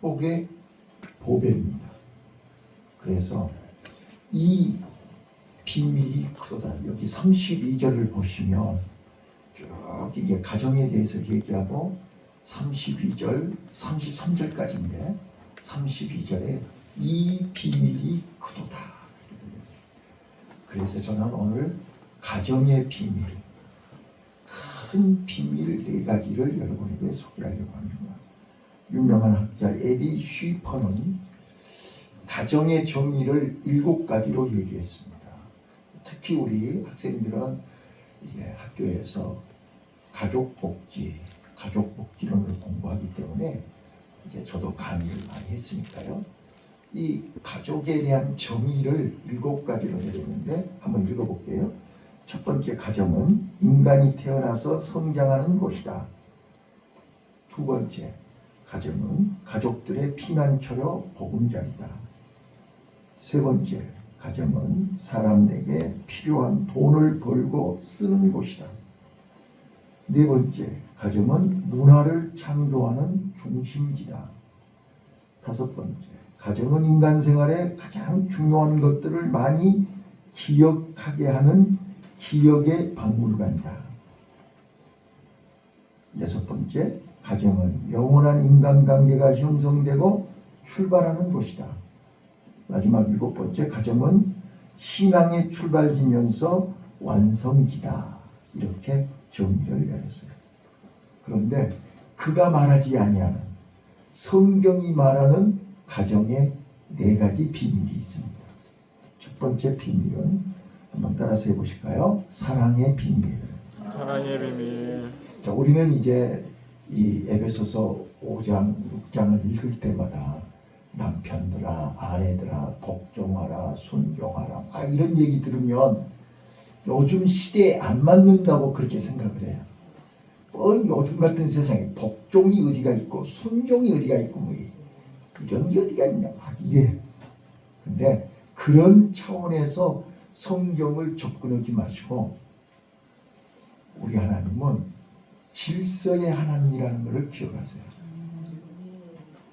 축복의 보배입니다. 그래서 이 비밀이 크다. 여기 32절을 보시면 쭉 이게 가정에 대해서 얘기하고 32절, 33절까지인데 32절에 이 비밀이 크도다. 그래서 저는 오늘 가정의 비밀, 큰 비밀 4가지를 여러분에게 소개하려고 합니다. 유명한 학자 에디 쉬퍼는 가정의 정의를 7가지로 얘기했습니다. 특히 우리 학생들은 이제 학교에서 가족복지론을 공부하기 때문에 이제 저도 강의를 많이 했으니까요. 이 가족에 대한 정의를 7가지로 내렸는데 한번 읽어볼게요. 첫 번째, 가정은 인간이 태어나서 성장하는 곳이다. 두 번째, 가정은 가족들의 피난처요 보금자리다. 세 번째, 가정은 사람에게 필요한 돈을 벌고 쓰는 곳이다. 네 번째, 가정은 문화를 창조하는 중심지다. 다섯 번째, 가정은 인간 생활에 가장 중요한 것들을 많이 기억하게 하는 기억의 박물관이다. 여섯 번째, 가정은 영원한 인간관계가 형성되고 출발하는 곳이다. 마지막 7번째, 가정은 신앙의 출발지면서 완성지다. 이렇게 정의를 내렸어요. 그런데 그가 말하지 아니하는 성경이 말하는 가정의 4가지 비밀이 있습니다. 첫 번째 비밀은 한번 따라서 해보실까요? 사랑의 비밀. 사랑의 비밀. 자, 우리는 이제 이 에베소서 5장, 6장을 읽을 때마다 남편들아, 아내들아, 복종하라, 순종하라, 이런 얘기 들으면 요즘 시대에 안 맞는다고 그렇게 생각을 해요. 요즘 같은 세상에 복종이 어디가 있고 순종이 어디가 있고 뭐 이런 게 어디가 있냐 이래. 근데 그런 차원에서 성경을 접근하지 마시고 우리 하나님은 질서의 하나님이라는 것을 기억하세요.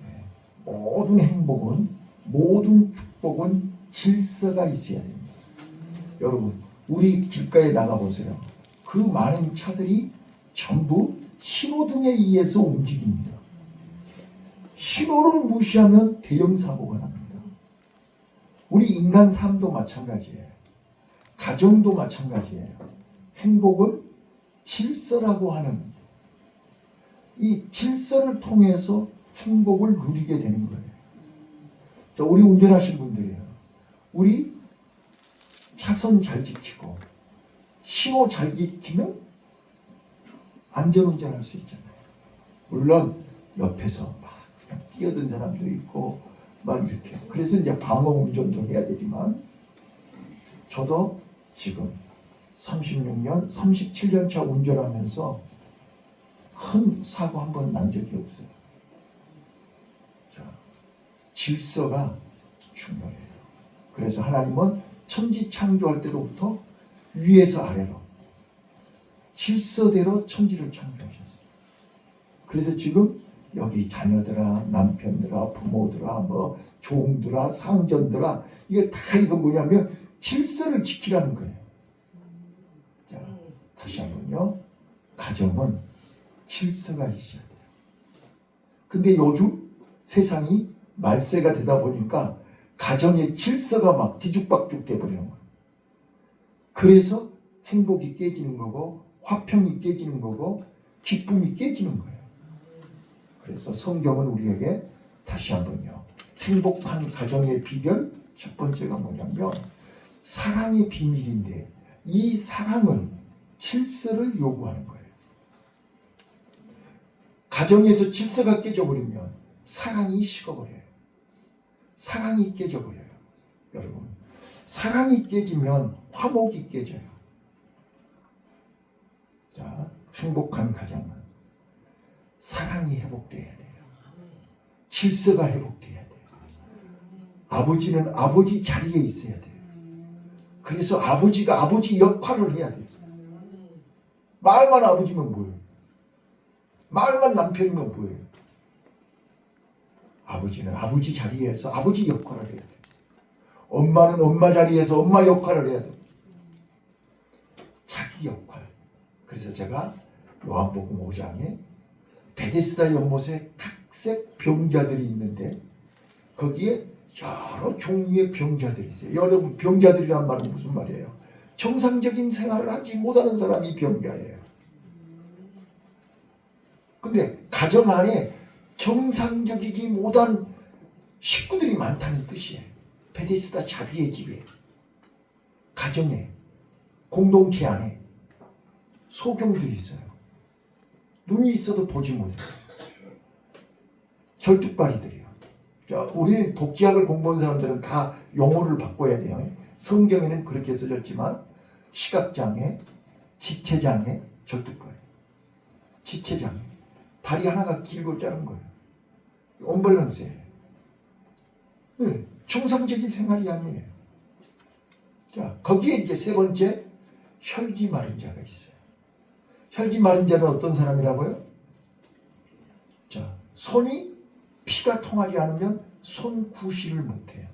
네. 모든 행복은, 모든 축복은 질서가 있어야 됩니다. 여러분, 우리 길가에 나가보세요. 그 많은 차들이 전부 신호등에 의해서 움직입니다. 신호를 무시하면 대형 사고가 납니다. 우리 인간 삶도 마찬가지예요. 가정도 마찬가지예요. 행복은 질서라고 하는 이 질서를 통해서 행복을 누리게 되는 거예요. 자, 우리 운전하신 분들이에요. 우리 차선 잘 지키고 신호 잘 지키면 안전운전할 수 있잖아요. 물론 옆에서 막 그냥 뛰어든 사람도 있고 막 이렇게. 그래서 이제 방어 운전도 해야 되지만 저도 지금 36년, 37년 차 운전하면서 큰 사고 한 번 난 적이 없어요. 자, 질서가 중요해요. 그래서 하나님은 천지 창조할 때로부터 위에서 아래로 질서대로 천지를 창조하셨어요. 그래서 지금 여기 자녀들아, 남편들아, 부모들아, 뭐 종들아, 상전들아, 이게 다 이거 뭐냐면 질서를 지키라는 거예요. 자, 다시 한번요. 가정은 질서가 있어야 돼요. 근데 요즘 세상이 말세가 되다 보니까 가정의 질서가 막 뒤죽박죽 돼버리는 거예요. 그래서 행복이 깨지는 거고 화평이 깨지는 거고 기쁨이 깨지는 거예요. 그래서 성경은 우리에게 다시 한번요. 행복한 가정의 비결 첫 번째가 뭐냐면 사랑의 비밀인데 이 사랑은 질서를 요구하는 거예요. 가정에서 질서가 깨져버리면 사랑이 식어버려요. 사랑이 깨져버려요. 여러분, 사랑이 깨지면 화목이 깨져요. 자, 행복한 가정은 사랑이 회복돼야 돼요. 질서가 회복돼야 돼요. 아버지는 아버지 자리에 있어야 돼요. 그래서 아버지가 아버지 역할을 해야 돼요. 말만 아버지면 뭐예요? 말만 남편이면 뭐예요? 아버지는 아버지 자리에서 아버지 역할을 해야 돼. 엄마는 엄마 자리에서 엄마 역할을 해야 돼. 자기 역할. 그래서 제가 요한복음 5장에 베데스다 연못에 각색 병자들이 있는데 거기에 여러 종류의 병자들이 있어요. 여러분, 병자들이란 말은 무슨 말이에요? 정상적인 생활을 하지 못하는 사람이 병자예요. 근데 가정 안에 정상적이지 못한 식구들이 많다는 뜻이에요. 베데스다 자비의 집에, 가정에, 공동체 안에 소경들이 있어요. 눈이 있어도 보지 못해요. 절뚝발이들이요. 자, 우리는 복지학을 공부한 사람들은 다 용어를 바꿔야 돼요. 성경에는 그렇게 써졌지만 시각장애, 지체장애, 절뚝발. 지체장애. 다리 하나가 길고 짧은 거예요. 언밸런스예요. 네, 정상적인 생활이 아니에요. 자, 거기에 이제 세 번째 혈기 마른 자가 있어요. 혈기 마른 자는 어떤 사람이라고요? 자, 손이 피가 통하지 않으면 손구실을 못해요.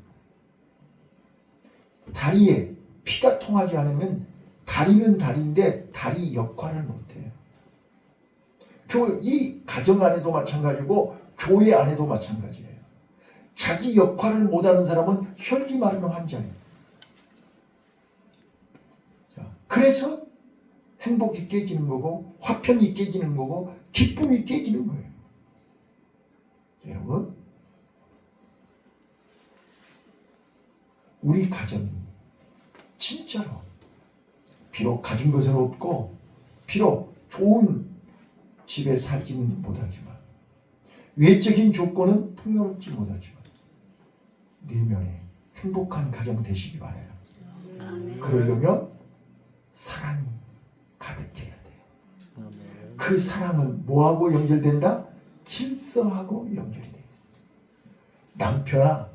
다리에 피가 통하지 않으면 다리는 다리인데 다리 역할을 못해요. 이 가정 안에도 마찬가지고 교회 안에도 마찬가지예요. 자기 역할을 못하는 사람은 혈기 마른 환자예요. 자, 그래서 행복이 깨지는 거고 화평이 깨지는 거고 기쁨이 깨지는 거예요. 여러분, 우리 가정이 진짜로 비록 가진 것은 없고 비록 좋은 집에 살지는 못하지만 외적인 조건은 풍요롭지 못하지만 내면에 행복한 가정 되시기 바라요. 그러려면 사랑이 가득해야 돼요. 그 사랑은 뭐하고 연결된다? 질서하고 연결이 되어 있어요. 남편아,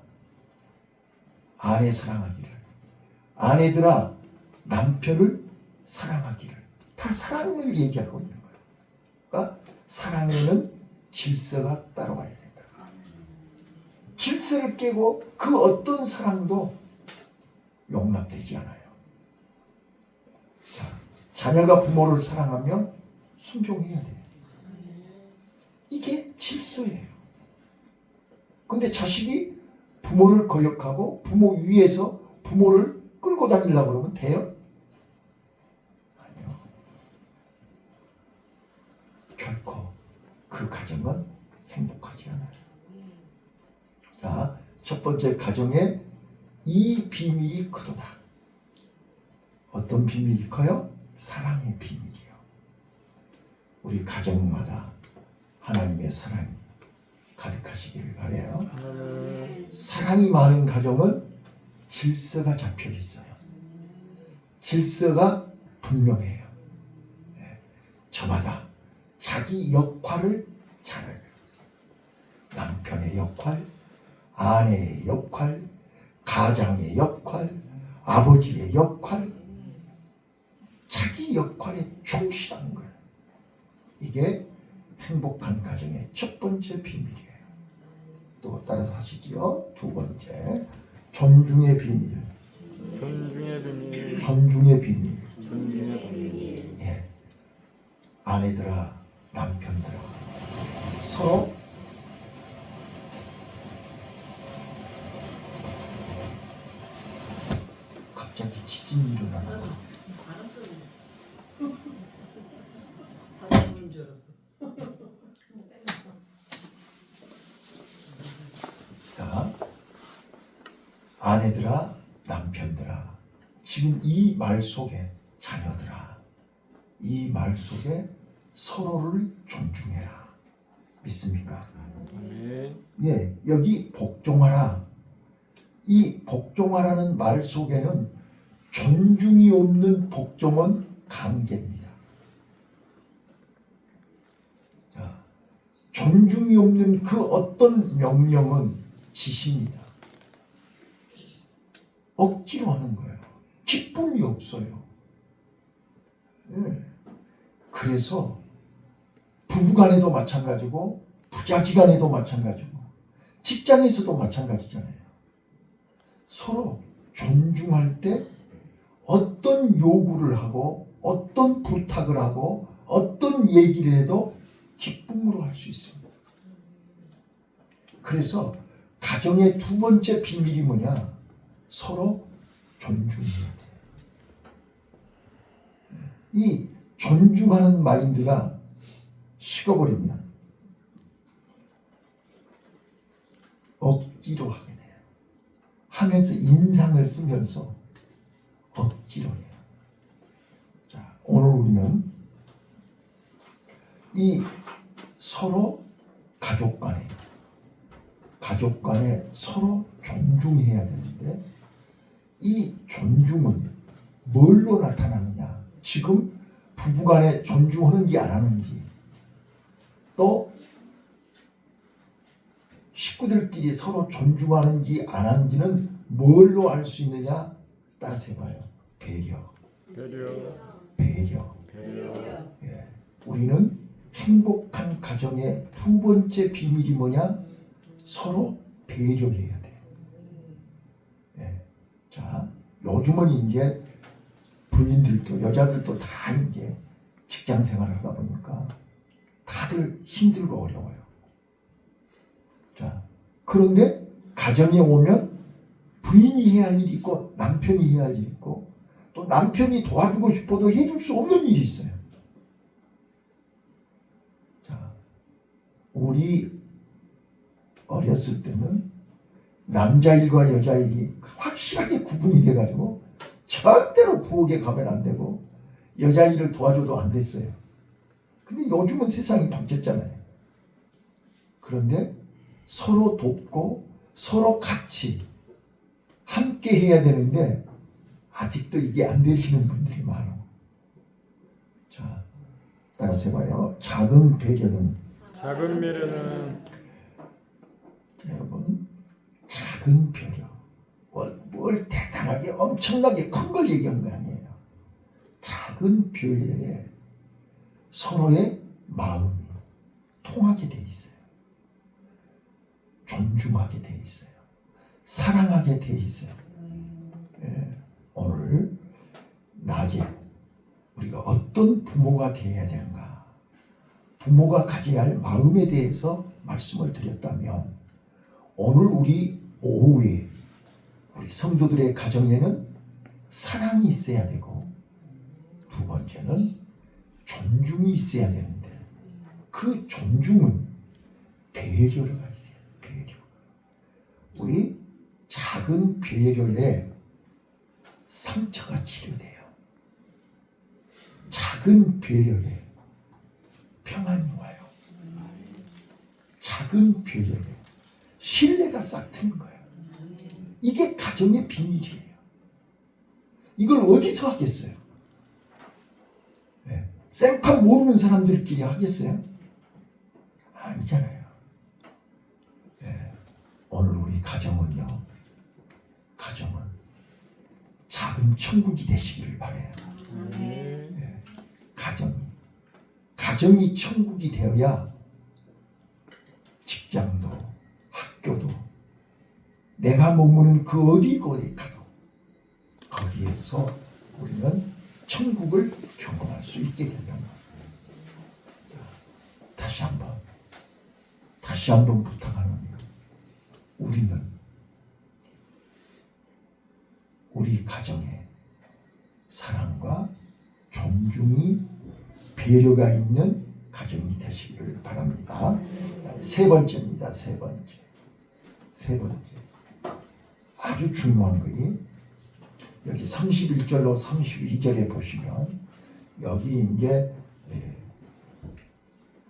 아내 사랑하기를, 아내들아, 남편을 사랑하기를. 다 사랑을 얘기하고 있는 거예요. 그러니까 사랑에는 질서가 따라와야 된다. 질서를 깨고 그 어떤 사랑도 용납되지 않아요. 자, 자녀가 부모를 사랑하면 순종해야 돼요. 이게 질서예요. 근데 자식이 부모를 거역하고 부모 위에서 부모를 끌고 다니려고 그러면 돼요? 아니요. 결코 그 가정은 행복하지 않아요. 자, 첫 번째 가정에 이 비밀이 크도다. 어떤 비밀이 커요? 사랑의 비밀이요. 우리 가정마다 하나님의 사랑이 가득하시기를 바라요. 사랑이 많은 가정은 질서가 잡혀 있어요. 질서가 분명해요. 네. 저마다 자기 역할을 잘 알고 있어요. 남편의 역할, 아내의 역할, 가장의 역할, 아버지의 역할, 자기 역할에 충실한 거예요. 이게 행복한 가정의 첫 번째 비밀이에요. 또 따라서 하시지요. 두 번째, 존중의 비밀. 존중의 비밀. 존중의 비밀. 존중의 비밀. 예. 아내들아, 남편들아, 서로 갑자기 지진이 일어나는 거. 자, 아내들아, 남편들아, 지금 이 말 속에 자녀들아, 이 말 속에 서로를 존중해라. 믿습니까? 아멘. 예, 여기 복종하라. 이 복종하라는 말 속에는 존중이 없는 복종은 강제입니다. 자, 존중이 없는 그 어떤 명령은 지시입니다. 억지로 하는 거예요. 기쁨이 없어요. 예. 그래서 부부간에도 마찬가지고 부자지간에도 마찬가지고 직장에서도 마찬가지잖아요. 서로 존중할 때 어떤 요구를 하고 어떤 부탁을 하고 어떤 얘기를 해도 기쁨으로 할 수 있습니다. 그래서 가정의 두 번째 비밀이 뭐냐? 서로 존중해야 돼요. 이 존중하는 마인드가 식어버리면 억지로 하게 돼요. 하면서 인상을 쓰면서 억지로 해요. 자, 오늘 우리는 이 서로 가족 간에 서로 존중해야 되는데 이 존중은 뭘로 나타나느냐? 지금 부부간에 존중하는지 안 하는지, 또 식구들끼리 서로 존중하는지 안 하는지는 뭘로 알 수 있느냐? 따라서 해봐요. 배려. 예. 우리는 행복한 가정의 두 번째 비밀이 뭐냐? 서로 배려해야 돼요. 예. 자, 요즘은 이제 부인들도 여자들도 다 이제 직장 생활을 하다 보니까 다들 힘들고 어려워요. 자, 그런데 가정에 오면 부인이 해야 할 일이 있고 남편이 해야 할 일이 있고 또 남편이 도와주고 싶어도 해줄 수 없는 일이 있어요. 자, 우리 어렸을 때는 남자 일과 여자 일이 확실하게 구분이 돼가지고 절대로 부엌에 가면 안 되고 여자 일을 도와줘도 안 됐어요. 근데 요즘은 세상이 바뀌었잖아요. 그런데 서로 돕고 서로 같이 함께 해야 되는데 아직도 이게 안 되시는 분들이 많아. 자, 따라서 해봐요. 작은 배려는 자, 여러분, 작은 배려. 뭘 대단하게 엄청나게 큰 걸 얘기한 거 아니에요. 작은 배려에 서로의 마음이 통하게 돼 있어요. 존중하게 돼 있어요. 사랑하게 돼 있어요. 예, 오늘 낮에 우리가 어떤 부모가 되어야 되는가, 부모가 가져야 할 마음에 대해서 말씀을 드렸다면, 오늘 우리 오후에 우리 성도들의 가정에는 사랑이 있어야 되고, 두 번째는 존중이 있어야 되는데, 그 존중은 배려가 있어요. 배려. 우리 작은 배려에 상처가 치료돼요. 작은 배려에 평안이 와요. 작은 배려에 신뢰가 싹 트는 거예요. 이게 가정의 비밀이에요. 이걸 어디서 하겠어요? 네. 생판 모르는 사람들끼리 하겠어요? 아니잖아요. 네. 오늘 우리 가정은요, 가정은 작은 천국이 되시기를 바라요. 네. 가정이 천국이 되어야 직장도 학교도 내가 머무는 그 어디 가도 거기에서 우리는 천국을 경험할 수 있게 된다. 다시 한번 부탁합니다. 우리는 우리 가정에 사랑과 존중이 배려가 있는 가정이 되시기를 바랍니다. 세 번째입니다. 세 번째. 아주 중요한 것이 여기 31절로 32절에 보시면, 여기 이제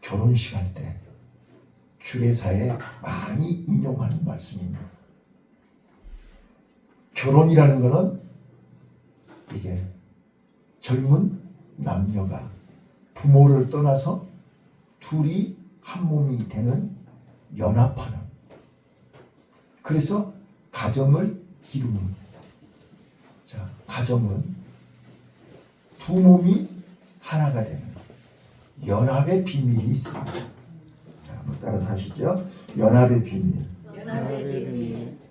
결혼식 할 때 주례사에 많이 인용하는 말씀입니다. 결혼이라는 것은 이제 젊은 남녀가 부모를 떠나서 둘이 한 몸이 되는 연합하는, 그래서 가정을 이루는. 자, 가정은 두 몸이 하나가 되는 연합의 비밀이 있습니다. 자, 한번 따라서 하시죠. 연합의 비밀.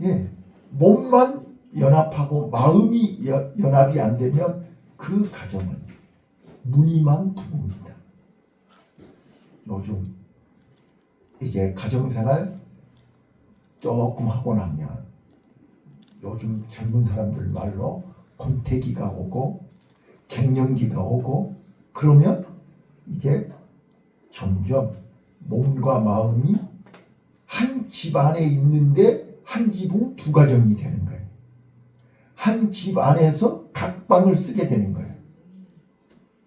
예, 몸만 연합하고 마음이 연합이 안 되면 그 가정은 무늬만 부부입니다. 요즘 이제 가정생활 조금 하고 나면 요즘 젊은 사람들 말로 권태기가 오고 갱년기가 오고 그러면 이제 점점 몸과 마음이 한 집 안에 있는데 한 지붕 두 가정이 되는 거예요. 한 집 안에서 각 방을 쓰게 되는 거예요.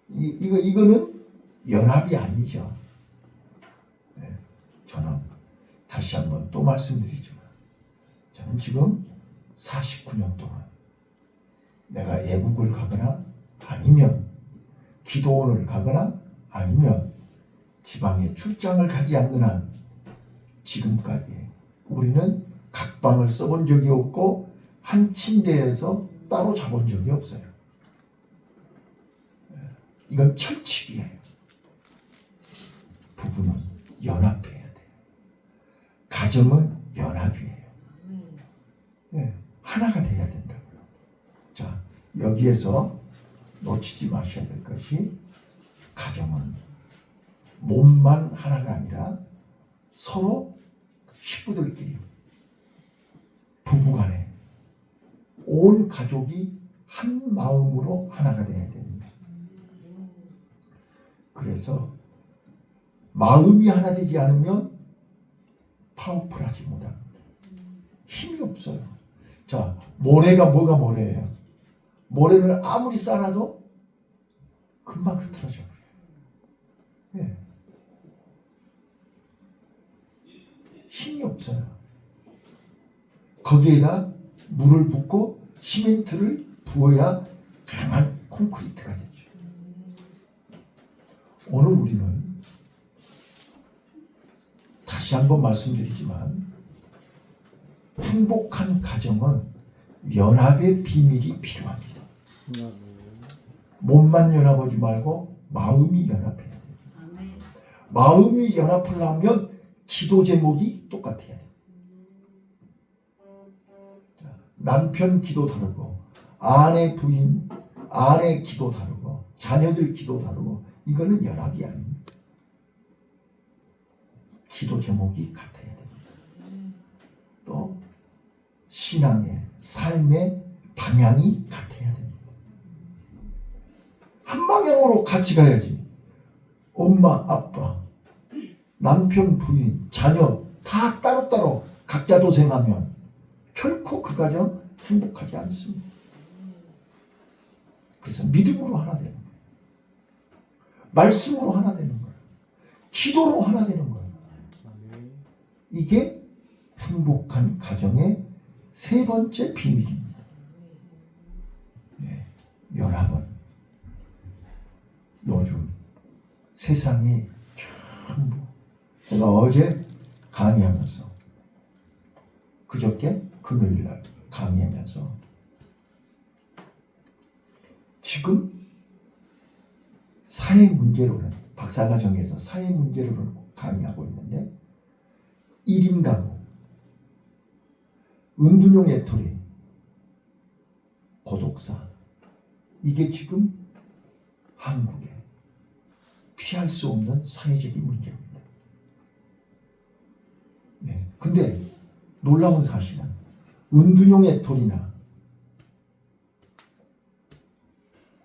이거는 연합이 아니죠. 네, 저는 다시 한번 또 말씀드리지만 저는 지금 49년 동안 내가 애국을 가거나 아니면 기도원을 가거나 아니면 지방에 출장을 가지 않는 한 지금까지 우리는 각 방을 써본 적이 없고 한 침대에서 따로 자본 적이 없어요. 이건 철칙이에요. 부부는 연합해야 돼요. 가정은 연합이에요. 네, 하나가 돼야 된다고요. 자, 여기에서 놓치지 마셔야 될 것이 가정은 몸만 하나가 아니라 서로 식구들끼리 부부간에 온 가족이 한 마음으로 하나가 돼야 됩니다. 그래서 마음이 하나 되지 않으면 파워풀하지 못합니다. 힘이 없어요. 자, 모래가 뭐가 모래예요? 모래를 아무리 쌓아도 금방 흐트러져 버려요. 네. 힘이 없어요. 거기에다 물을 붓고 시멘트를 부어야 강한 콘크리트가 되죠. 오늘 우리는 다시 한번 말씀드리지만 행복한 가정은 연합의 비밀이 필요합니다. 몸만 연합하지 말고 마음이 연합해야 돼요. 마음이 연합하려면 기도 제목이 똑같아야 돼요. 남편 기도 다르고 아내 부인 아내 기도 다르고 자녀들 기도 다르고 이거는 연합이 아닙니다. 기도 제목이 같아야 됩니다. 또 신앙의 삶의 방향이 같아야 됩니다. 한 방향으로 같이 가야지. 엄마 아빠 남편 부인 자녀 다 따로따로 각자 도생하면 결코 그 가정 행복하지 않습니다. 그래서 믿음으로 하나 되는 거예요. 말씀으로 하나 되는 거예요. 기도로 하나 되는 거예요. 이게 행복한 가정의 세 번째 비밀입니다. 네, 연합은 요즘 세상이 전부 제가 어제 강의하면서 그저께 금요일날 강의하면서 지금 사회 문제로는 박사과정에서 사회 문제로는 강의하고 있는데 1인 가구, 은둔형 애토리, 고독사 이게 지금 한국에 피할 수 없는 사회적인 문제입니다. 네. 근데 놀라운 사실은 은둔형 애토리나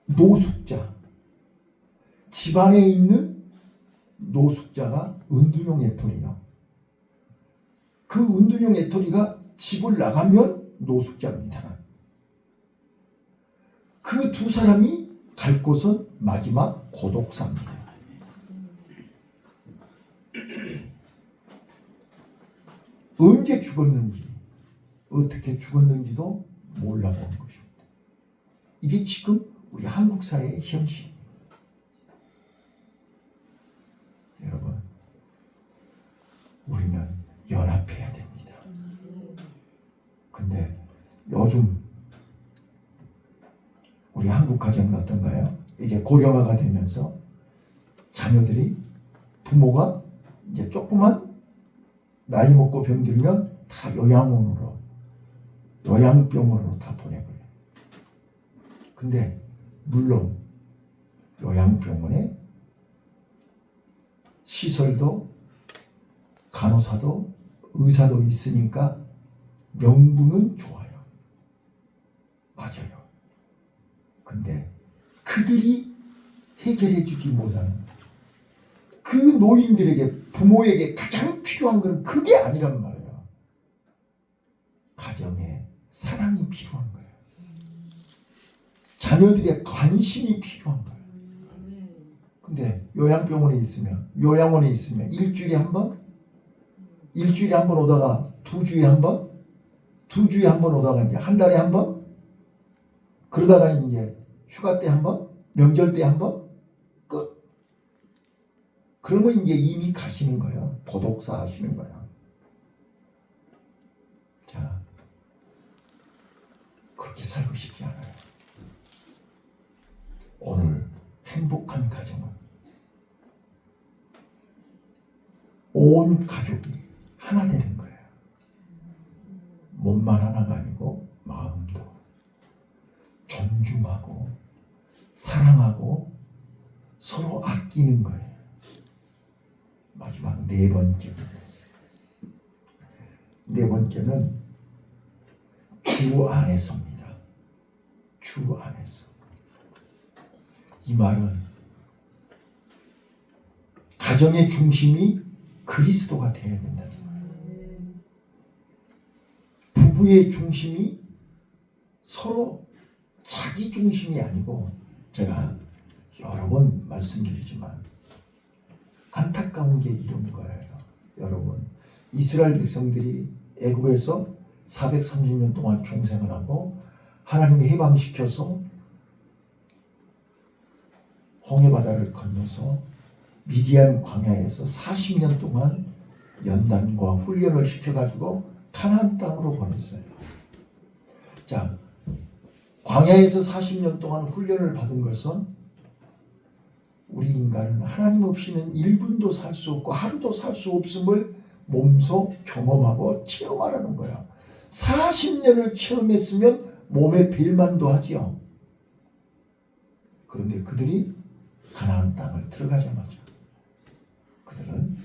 노숙자 집안에 있는 노숙자가 은둔형 애토리요. 그 은둔형 애토리가 집을 나가면 노숙자입니다. 그 두 사람이 갈 곳은 마지막 고독사입니다. 언제 죽었는지 어떻게 죽었는지도 몰라보는 것입니다. 이게 지금 우리 한국 사회의 현실입니다. 여러분, 우리는 연합해야 됩니다. 근데 요즘 우리 한국 가정은 어떤가요? 이제 고령화가 되면서 자녀들이 부모가 이제 조그만 나이 먹고 병들면 다 요양원으로 요양병원으로 다 보내버려요. 근데 물론 요양병원에 시설도 간호사도 의사도 있으니까 명분은 좋아요. 맞아요. 근데 그들이 해결해 주지 못하는 그 노인들에게 부모에게 가장 필요한 것은 그게 아니란 말이에요. 가정에 사랑이 필요한 거예요. 자녀들의 관심이 필요한 거예요. 근데 요양병원에 있으면 일주일에 한 번, 일주일에 한 번 오다가 2주에 한 번, 2주에 한 번 오다가 이제 한 달에 한 번, 그러다가 이제 휴가 때 한 번, 명절 때 한 번, 끝. 그러면 이제 이미 가시는 거예요. 도독사 하시는 거예요. 자, 그렇게 살고 싶지 않아요. 오늘 행복한 가정은 온 가족이 하나 되는 거예요. 몸만 하나가 아니고 마음도 존중하고 사랑하고 서로 아끼는 거예요. 마지막 네 번째는 주 안에서입니다. 주 안에서. 이 말은 가정의 중심이 그리스도가 되어야 된다는 거예요. 부부의 중심이 서로 자기 중심이 아니고, 제가 여러 번 말씀드리지만 안타까운 게 이런 거예요. 여러분, 이스라엘 백성들이 애굽에서 430년 동안 종생을 하고 하나님이 해방시켜서 홍해바다를 건너서 미디안 광야에서 40년 동안 연단과 훈련을 시켜가지고 가나안 땅으로 보냈어요. 자, 광야에서 40년 동안 훈련을 받은 것은 우리 인간은 하나님 없이는 1분도 살 수 없고 하루도 살 수 없음을 몸소 경험하고 체험하라는 거야. 40년을 체험했으면 몸에 벨만도 하지요. 그런데 그들이 가나안 땅을 들어가자마자 그들은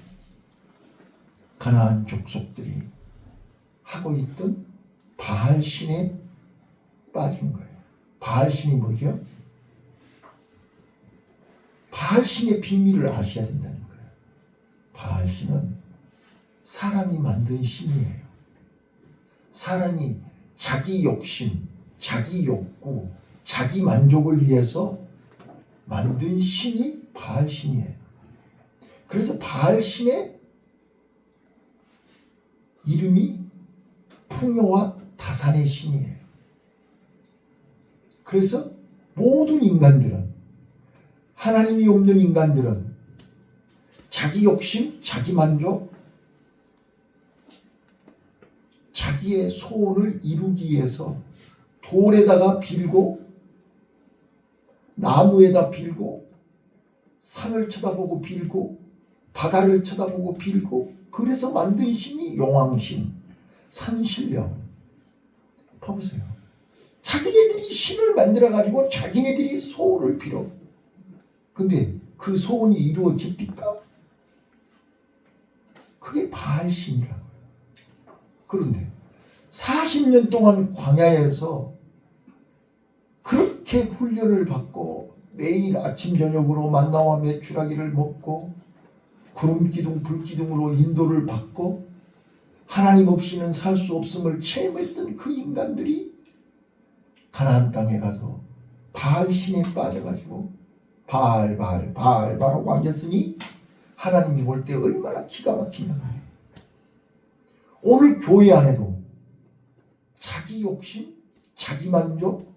가나안 족속들이 하고 있던 바알 신에 빠진 거예요. 바알 신이 뭐죠? 바알 신의 비밀을 아셔야 된다는 거예요. 바알 신은 사람이 만든 신이에요. 사람이 자기 욕심, 자기 욕구, 자기 만족을 위해서 만든 신이 바알 신이에요. 그래서 바알 신의 이름이 풍요와 다산의 신이에요. 그래서 모든 인간들은, 하나님이 없는 인간들은 자기 욕심, 자기 만족, 자기의 소원을 이루기 위해서 돌에다가 빌고, 나무에다 빌고, 산을 쳐다보고 빌고, 바다를 쳐다보고 빌고, 그래서 만든 신이 용왕신, 산신령. 봐보세요. 자기네들이 신을 만들어가지고 자기네들이 소원을 빌어. 근데 그 소원이 이루어집니까? 그게 바알신이라고요. 그런데 40년 동안 광야에서 그렇게 훈련을 받고 매일 아침 저녁으로 만나와 메추라기를 먹고 구름기둥 불기둥으로 인도를 받고 하나님 없이는 살 수 없음을 체험했던 그 인간들이 가나안 땅에 가서 바알신에 빠져가지고 바알하고 앉았으니 하나님이 볼 때 얼마나 기가 막히냐. 오늘 교회 안에도 자기 욕심, 자기 만족,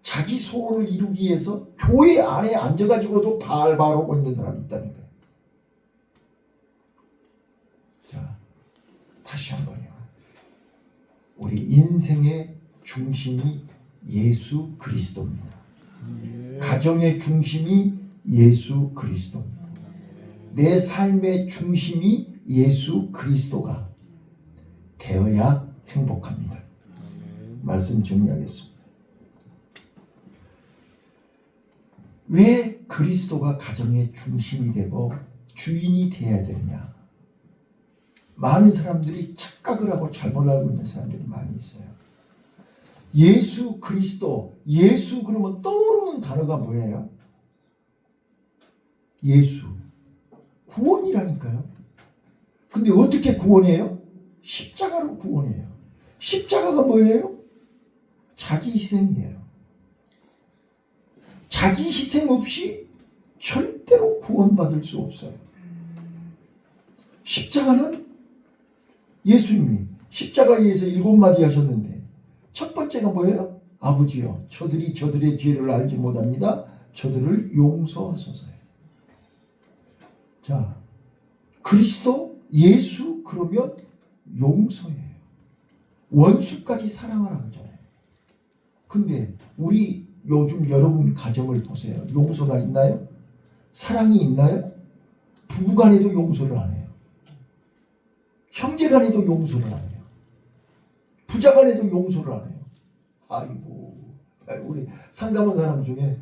자기 소원을 이루기 위해서 교회 안에 앉아가지고도 바알하고 있는 사람이 있다는 거예요. 자, 다시 한번요. 우리 인생의 중심이 예수 그리스도입니다. 가정의 중심이 예수 그리스도입니다. 내 삶의 중심이 예수 그리스도가 되어야 행복합니다. 말씀 정리하겠습니다. 왜 그리스도가 가정의 중심이 되고 주인이 되어야 되느냐? 많은 사람들이 착각을 하고 잘못 알고 있는 사람들이 많이 있어요. 예수 그리스도, 예수 그러면 떠오르는 단어가 뭐예요? 예수, 구원이라니까요. 근데 어떻게 구원해요? 십자가로 구원해요. 십자가가 뭐예요? 자기 희생이에요. 자기 희생 없이 절대로 구원받을 수 없어요. 십자가는 예수님이 십자가에서 7마디 하셨는데 첫 번째가 뭐예요? 아버지여, 저들이 저들의 죄를 알지 못합니다. 저들을 용서하소서요. 자, 그리스도, 예수 그러면 용서예요. 원수까지 사랑하라 그러잖아요. 근데 우리 요즘 여러분 가정을 보세요. 용서가 있나요? 사랑이 있나요? 부부간에도 용서를 안 해요. 형제간에도 용서를 안 해요. 부자간에도 용서를 안 해요. 아이고, 우리 상담한 사람 중에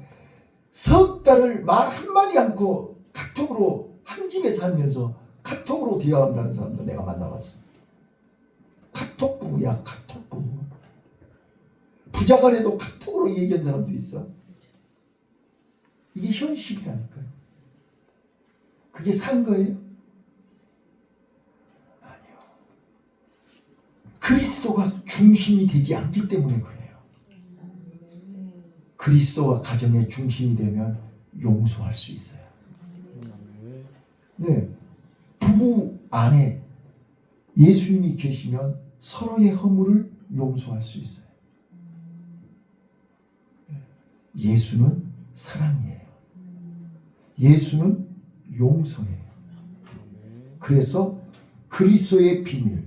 석 달을 말 한마디 않고 카톡으로 한 집에 살면서 카톡으로 대화한다는 사람도 내가 만나봤어. 카톡 부부야, 카톡 부부. 부자간에도 카톡으로 얘기한 사람도 있어. 이게 현실이라니까요. 그게 산 거예요? 아니요. 그리스도가 중심이 되지 않기 때문에 그래요. 그리스도가 가정의 중심이 되면 용서할 수 있어요. 네, 부부 안에 예수님이 계시면 서로의 허물을 용서할 수 있어요. 예수는 사랑이에요. 예수는 용서예요. 그래서 그리스도의 비밀,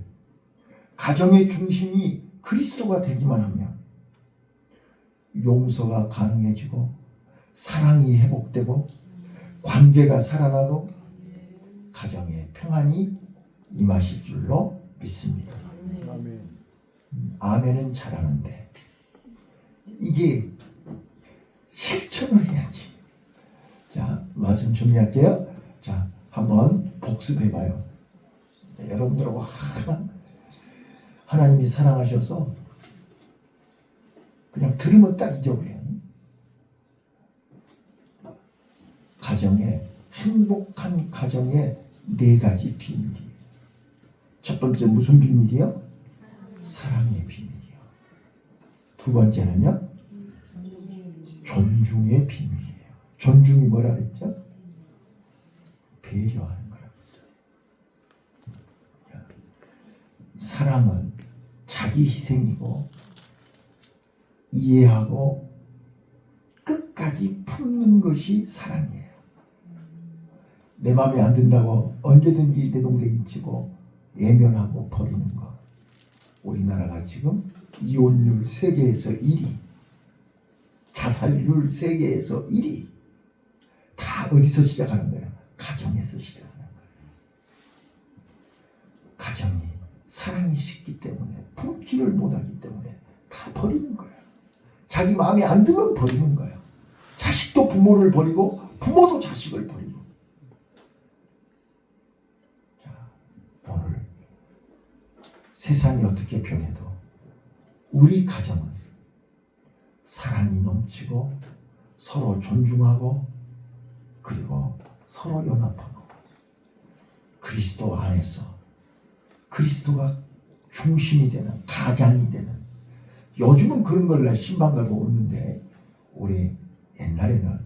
가정의 중심이 그리스도가 되기만 하면 용서가 가능해지고 사랑이 회복되고 관계가 살아나고 가정에 평안이 임하실 줄로 믿습니다. 아멘. 아멘은 잘하는데 이게 실천을 해야지. 자, 말씀 정리할게요. 자, 한번 복습해봐요. 여러분들하고 하나님이 사랑하셔서 그냥 들으면 딱 잊어버려요. 가정에, 행복한 가정에 4가지 비밀이에요. 첫 번째 무슨 비밀이요? 사랑의 비밀이요. 두 번째는요? 존중의 비밀이에요. 존중이 뭐라 그랬죠? 배려하는 거라고 했죠. 사랑은 자기 희생이고 이해하고 끝까지 품는 것이 사랑이에요. 내 마음에 안 든다고 언제든지 내동댕이 치고 예면하고 버리는 거. 우리나라가 지금 이혼율 세계에서 1위, 자살률 세계에서 1위. 다 어디서 시작하는 거예요? 가정에서 시작하는 거예요. 가정이 사랑이 식기 때문에, 품기를 못하기 때문에 다 버리는 거예요. 자기 마음에 안 들면 버리는 거예요. 자식도 부모를 버리고 부모도 자식을 버리고. 자, 오늘 세상이 어떻게 변해도 우리 가정은 사랑이 넘치고 서로 존중하고 그리고 서로 연합하고 그리스도 안에서 그리스도가 중심이 되는 가장이 되는, 요즘은 그런 걸 신방가도 없는데 우리 옛날에는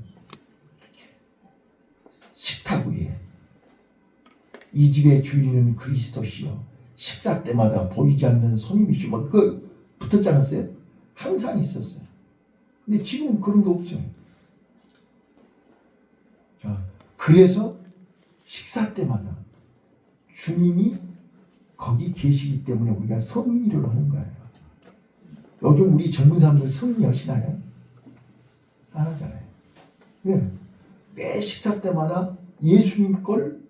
식탁 위에 이 집의 주인은 그리스도시요 식사 때마다 보이지 않는 손님이시오 막 그거 붙었지 않았어요? 항상 있었어요. 근데 지금 그런 거 없어요. 자, 그래서 식사 때마다 주님이 거기 계시기 때문에 우리가 성리를 하는 거예요. 요즘 우리 젊은 사람들 성리 하시나요? 안 하잖아요. 왜? 매 식사 때마다 예수님 걸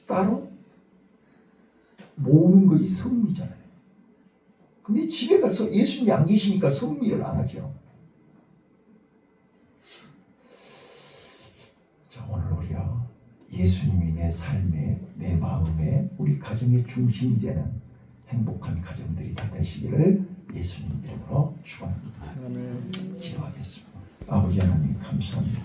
따로 모으는 것이 성리잖아요. 근데 집에 가서 예수님이 안 계시니까 성미를 안 하죠. 자, 오늘 우리가 예수님이 내 삶에, 내 마음에, 우리 가정의 중심이 되는 행복한 가정들이 다 되시기를 예수님 이름으로 축원합니다. 아멘. 기도하겠습니다. 아버지 하나님 감사합니다.